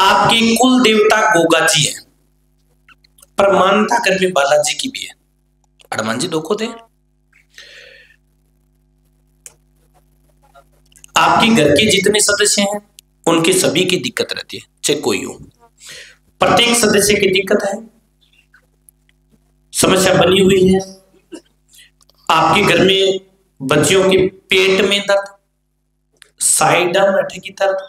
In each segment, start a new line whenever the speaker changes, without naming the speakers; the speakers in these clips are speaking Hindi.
आपके कुल देवता गोगा जी है, पर मान्यता घर में बालाजी की भी है। हनुमान जी दो दे। आपके घर के जितने सदस्य हैं उनके सभी की दिक्कत रहती है, चाहे कोई हो, प्रत्येक सदस्य की दिक्कत है, समस्या बनी हुई है। आपके घर में बच्चियों के पेट में दर्द, साइडा में की दर्द,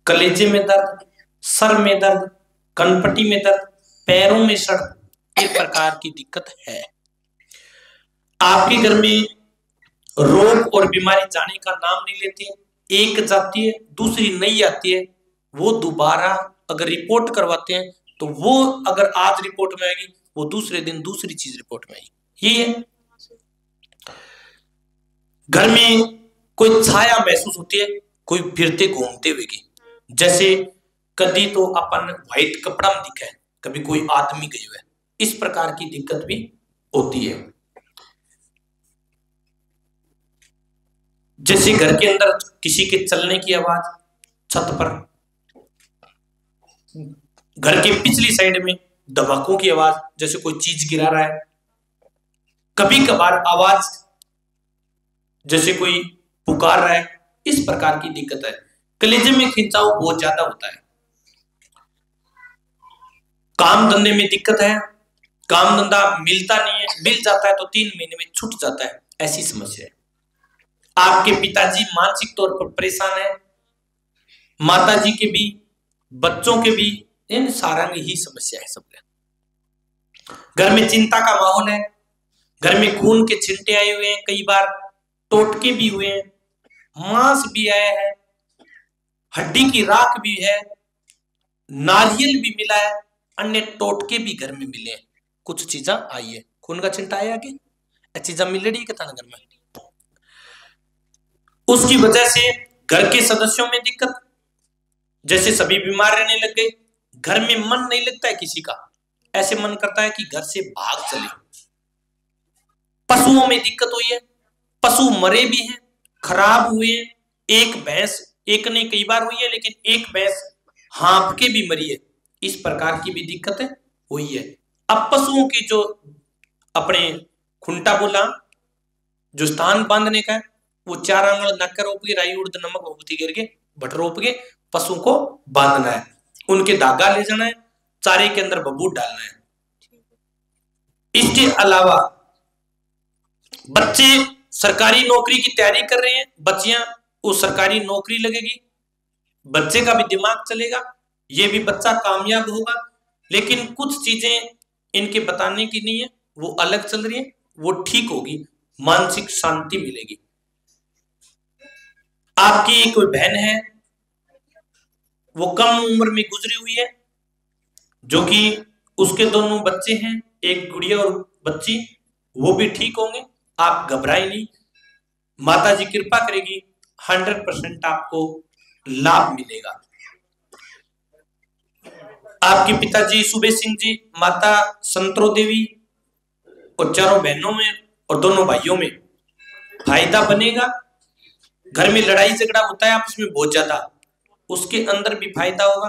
कलेजे में दर्द, सर में दर्द, कनपट्टी में दर्द, पैरों में सड़, इस प्रकार की दिक्कत है। आपके घर में रोग और बीमारी जाने का नाम नहीं लेते, एक जाती है दूसरी नहीं आती है, वो दोबारा अगर रिपोर्ट करवाते हैं तो वो अगर आज रिपोर्ट में आएगी वो दूसरे दिन दूसरी चीज रिपोर्ट में आएगी। ये है। घर में कोई छाया महसूस होती है, कोई फिरते घूमते हुए की, जैसे कभी तो अपन व्हाइट कपड़ा में दिखा है, कभी कोई आदमी गए हुए, इस प्रकार की दिक्कत भी होती है। जैसे घर के अंदर किसी के चलने की आवाज, छत पर, घर के पिछली साइड में धमाकों की आवाज, जैसे कोई चीज गिरा रहा है, कभी कभार आवाज जैसे कोई पुकार रहा है, इस प्रकार की दिक्कत है। कलेजे में खिंचाव बहुत ज्यादा होता है। काम धंधे में दिक्कत है, काम धंधा मिलता नहीं है, मिल जाता है तो 3 महीने में छूट जाता है, ऐसी समस्या है। आपके पिताजी मानसिक तौर पर परेशान है, माताजी के भी, बच्चों के भी, इन सारा में ही समस्या है सबके। घर में चिंता का माहौल है, घर में खून के छिंटे आए हुए हैं, कई बार टोटके भी हुए हैं, मांस भी आया है, हड्डी की राख भी है, नारियल भी मिला है, अन्य टोटके भी घर में मिले हैं, कुछ चीजा आई है, खून का छिंटा आया कि चीजा मिल रही है घर में। उसकी वजह से घर के सदस्यों में दिक्कत, जैसे सभी बीमार रहने लग गए, घर में मन नहीं लगता है किसी का, ऐसे मन करता है कि घर से भाग चले। पशुओं में दिक्कत हुई है, पशु मरे भी हैं, खराब हुए हैं, एक भैंस, एक ने कई बार हुई है, लेकिन एक भैंस हाँप के भी मरी है, इस प्रकार की भी दिक्कतें हुई है। अब पशुओं की जो अपने खुंटा बोला, जो स्थान बांधने का है, वो 4 आंगल नक्कर रोप के, राई उड़द नमक भभूति गिर के भट रोप के पशु को बांधना है, उनके धागा ले जाना है, चारे के अंदर बबूत डालना है। इसके अलावा बच्चे सरकारी नौकरी की तैयारी कर रहे हैं, बच्चियां, वो सरकारी नौकरी लगेगी, बच्चे का भी दिमाग चलेगा, ये भी बच्चा कामयाब होगा, लेकिन कुछ चीजें इनके बताने की नहीं है, वो अलग चल रही है, वो ठीक होगी, मानसिक शांति मिलेगी। आपकी कोई बहन है, वो कम उम्र में गुजरी हुई है, जो कि उसके दोनों बच्चे हैं, एक गुड़िया और बच्ची, वो भी ठीक होंगे, आप घबराए नहीं, माता जी कृपा करेगी, 100% आपको लाभ मिलेगा। आपके पिताजी सुबे सिंह जी, माता संतरो देवी और चारों बहनों में और दोनों भाइयों में फायदा बनेगा। घर में लड़ाई झगड़ा होता है आपस में बहुत ज्यादा, उसके अंदर भी फायदा होगा।